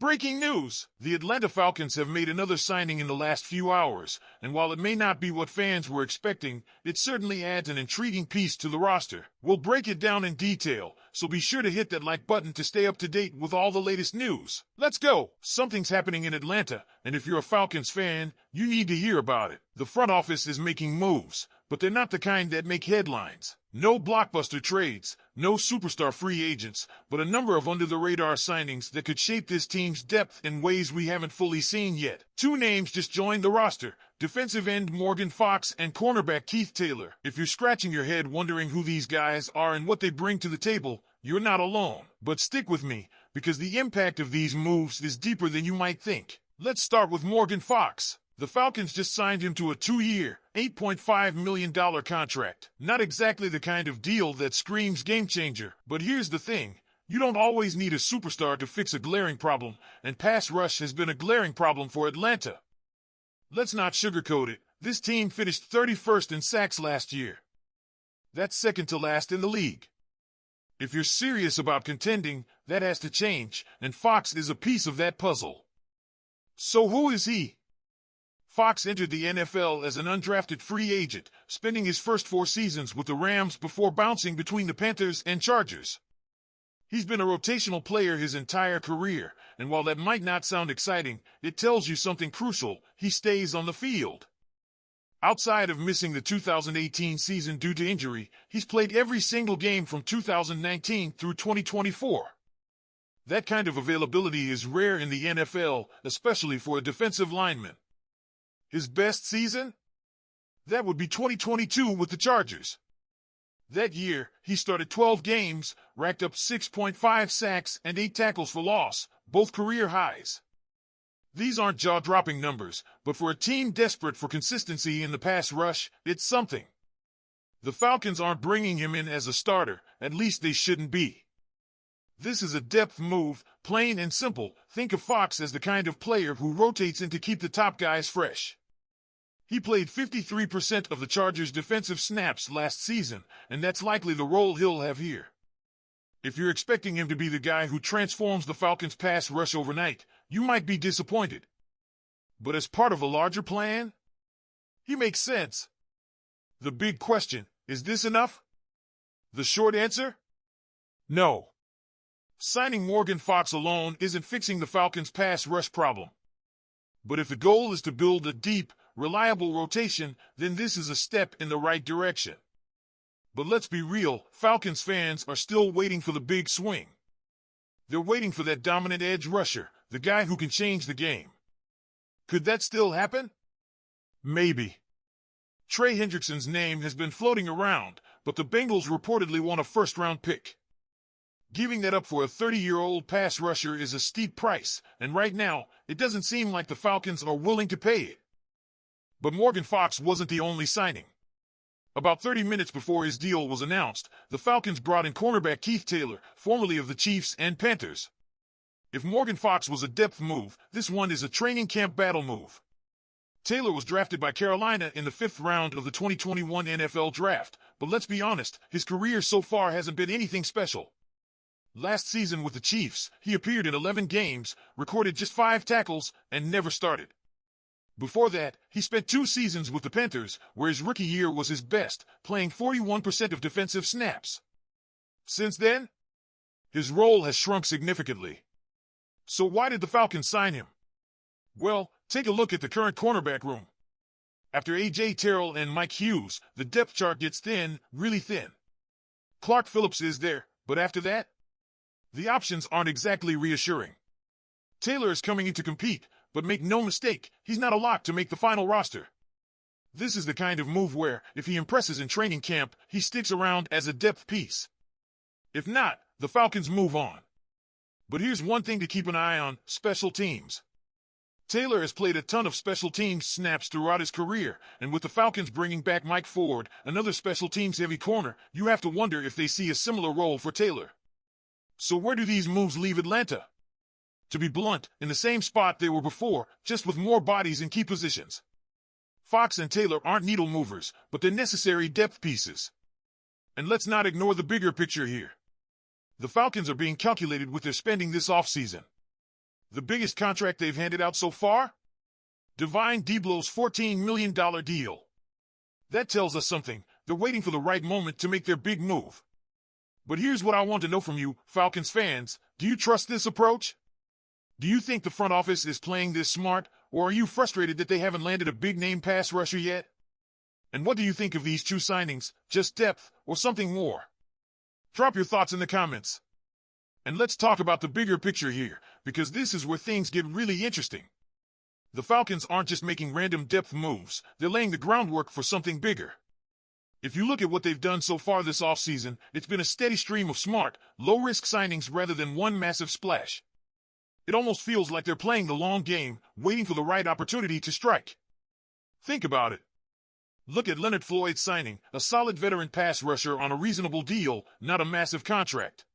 Breaking news! The Atlanta Falcons have made another signing in the last few hours, and while it may not be what fans were expecting, it certainly adds an intriguing piece to the roster. We'll break it down in detail, so be sure to hit that like button to stay up to date with all the latest news. Let's go! Something's happening in Atlanta, and if you're a Falcons fan, you need to hear about it. The front office is making moves, but they're not the kind that make headlines. No blockbuster trades, no superstar free agents, but a number of under-the-radar signings that could shape this team's depth in ways we haven't fully seen yet. Two names just joined the roster: defensive end Morgan Fox and cornerback Keith Taylor. If you're scratching your head wondering who these guys are and what they bring to the table, you're not alone. But stick with me, because the impact of these moves is deeper than you might think. Let's start with Morgan Fox. The Falcons just signed him to a 2-year, $8.5 million contract. Not exactly the kind of deal that screams game changer, but here's the thing. You don't always need a superstar to fix a glaring problem, and pass rush has been a glaring problem for Atlanta. Let's not sugarcoat it. This team finished 31st in sacks last year. That's second to last in the league. If you're serious about contending, that has to change, and Fox is a piece of that puzzle. So who is he? Fox entered the NFL as an undrafted free agent, spending his first 4 seasons with the Rams before bouncing between the Panthers and Chargers. He's been a rotational player his entire career, and while that might not sound exciting, it tells you something crucial: he stays on the field. Outside of missing the 2018 season due to injury, he's played every single game from 2019 through 2024. That kind of availability is rare in the NFL, especially for a defensive lineman. His best season? That would be 2022 with the Chargers. That year, he started 12 games, racked up 6.5 sacks and 8 tackles for loss, both career highs. These aren't jaw-dropping numbers, but for a team desperate for consistency in the pass rush, it's something. The Falcons aren't bringing him in as a starter, at least they shouldn't be. This is a depth move, plain and simple. Think of Fox as the kind of player who rotates in to keep the top guys fresh. He played 53% of the Chargers' defensive snaps last season, and that's likely the role he'll have here. If you're expecting him to be the guy who transforms the Falcons' pass rush overnight, you might be disappointed. But as part of a larger plan, he makes sense. The big question: is this enough? The short answer? No. Signing Morgan Fox alone isn't fixing the Falcons' pass rush problem. But if the goal is to build a deep, reliable rotation, then this is a step in the right direction. But let's be real, Falcons fans are still waiting for the big swing. They're waiting for that dominant edge rusher, the guy who can change the game. Could that still happen? Maybe. Trey Hendrickson's name has been floating around, but the Bengals reportedly want a first-round pick. Giving that up for a 30-year-old pass rusher is a steep price, and right now, it doesn't seem like the Falcons are willing to pay it. But Morgan Fox wasn't the only signing. About 30 minutes before his deal was announced, the Falcons brought in cornerback Keith Taylor, formerly of the Chiefs and Panthers. If Morgan Fox was a depth move, this one is a training camp battle move. Taylor was drafted by Carolina in the 5th round of the 2021 NFL Draft, but let's be honest, his career so far hasn't been anything special. Last season with the Chiefs, he appeared in 11 games, recorded just 5 tackles, and never started. Before that, he spent 2 seasons with the Panthers, where his rookie year was his best, playing 41% of defensive snaps. Since then, his role has shrunk significantly. So why did the Falcons sign him? Well, take a look at the current cornerback room. After A.J. Terrell and Mike Hughes, the depth chart gets thin, really thin. Clark Phillips is there, but after that, the options aren't exactly reassuring. Taylor is coming in to compete, but make no mistake, he's not a lock to make the final roster. This is the kind of move where, if he impresses in training camp, he sticks around as a depth piece. If not, the Falcons move on. But here's one thing to keep an eye on: special teams. Taylor has played a ton of special teams snaps throughout his career, and with the Falcons bringing back Mike Ford, another special teams heavy corner, you have to wonder if they see a similar role for Taylor. So where do these moves leave Atlanta? To be blunt, in the same spot they were before, just with more bodies in key positions. Fox and Taylor aren't needle movers, but they're necessary depth pieces. And let's not ignore the bigger picture here. The Falcons are being calculated with their spending this offseason. The biggest contract they've handed out so far? Divine Deablo's $14 million deal. That tells us something. They're waiting for the right moment to make their big move. But here's what I want to know from you, Falcons fans. Do you trust this approach? Do you think the front office is playing this smart, or are you frustrated that they haven't landed a big-name pass rusher yet? And what do you think of these two signings, just depth, or something more? Drop your thoughts in the comments. And let's talk about the bigger picture here, because this is where things get really interesting. The Falcons aren't just making random depth moves, they're laying the groundwork for something bigger. If you look at what they've done so far this offseason, it's been a steady stream of smart, low-risk signings rather than one massive splash. It almost feels like they're playing the long game, waiting for the right opportunity to strike. Think about it. Look at Leonard Floyd's signing, a solid veteran pass rusher on a reasonable deal, not a massive contract.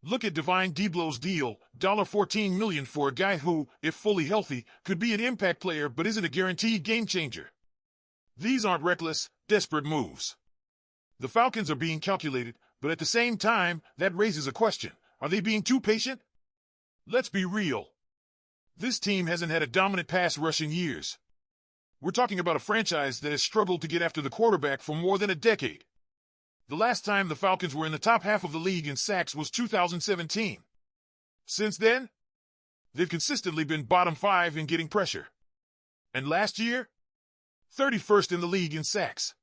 Look at Divine Deablo's deal, $14 million for a guy who, if fully healthy, could be an impact player but isn't a guaranteed game changer. These aren't reckless, desperate moves. The Falcons are being calculated, but at the same time, that raises a question. Are they being too patient? Let's be real. This team hasn't had a dominant pass rush in years. We're talking about a franchise that has struggled to get after the quarterback for more than a decade. The last time the Falcons were in the top half of the league in sacks was 2017. Since then, they've consistently been bottom 5 in getting pressure. And last year, 31st in the league in sacks.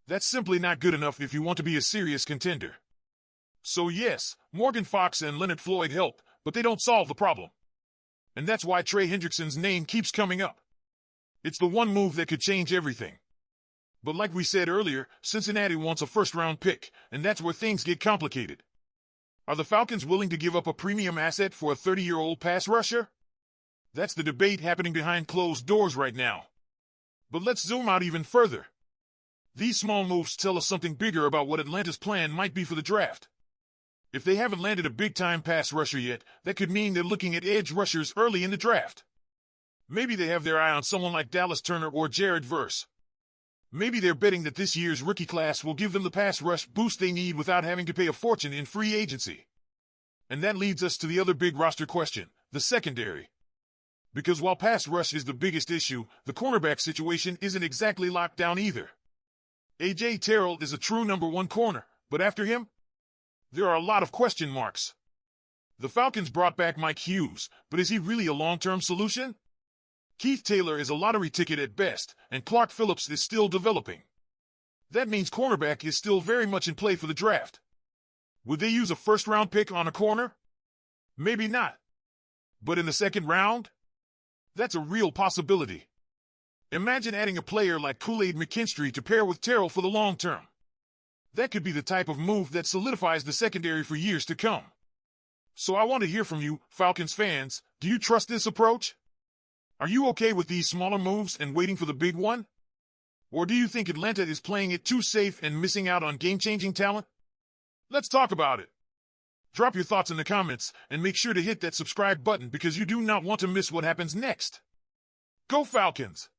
That's simply not good enough if you want to be a serious contender. So yes, Morgan Fox and Leonard Floyd help, but they don't solve the problem. And that's why Trey Hendrickson's name keeps coming up. It's the one move that could change everything. But like we said earlier, Cincinnati wants a first-round pick, and that's where things get complicated. Are the Falcons willing to give up a premium asset for a 30-year-old pass rusher? That's the debate happening behind closed doors right now. But let's zoom out even further. These small moves tell us something bigger about what Atlanta's plan might be for the draft. If they haven't landed a big-time pass rusher yet, that could mean they're looking at edge rushers early in the draft. Maybe they have their eye on someone like Dallas Turner or Jared Verse. Maybe they're betting that this year's rookie class will give them the pass rush boost they need without having to pay a fortune in free agency. And that leads us to the other big roster question, the secondary. Because while pass rush is the biggest issue, the cornerback situation isn't exactly locked down either. A.J. Terrell is a true number one corner, but after him, there are a lot of question marks. The Falcons brought back Mike Hughes, but is he really a long-term solution? Keith Taylor is a lottery ticket at best, and Clark Phillips is still developing. That means cornerback is still very much in play for the draft. Would they use a first-round pick on a corner? Maybe not. But in the second round? That's a real possibility. Imagine adding a player like Kool-Aid McKinstry to pair with Terrell for the long term. That could be the type of move that solidifies the secondary for years to come. So I want to hear from you, Falcons fans. Do you trust this approach? Are you okay with these smaller moves and waiting for the big one? Or do you think Atlanta is playing it too safe and missing out on game-changing talent? Let's talk about it. Drop your thoughts in the comments and make sure to hit that subscribe button because you do not want to miss what happens next. Go Falcons!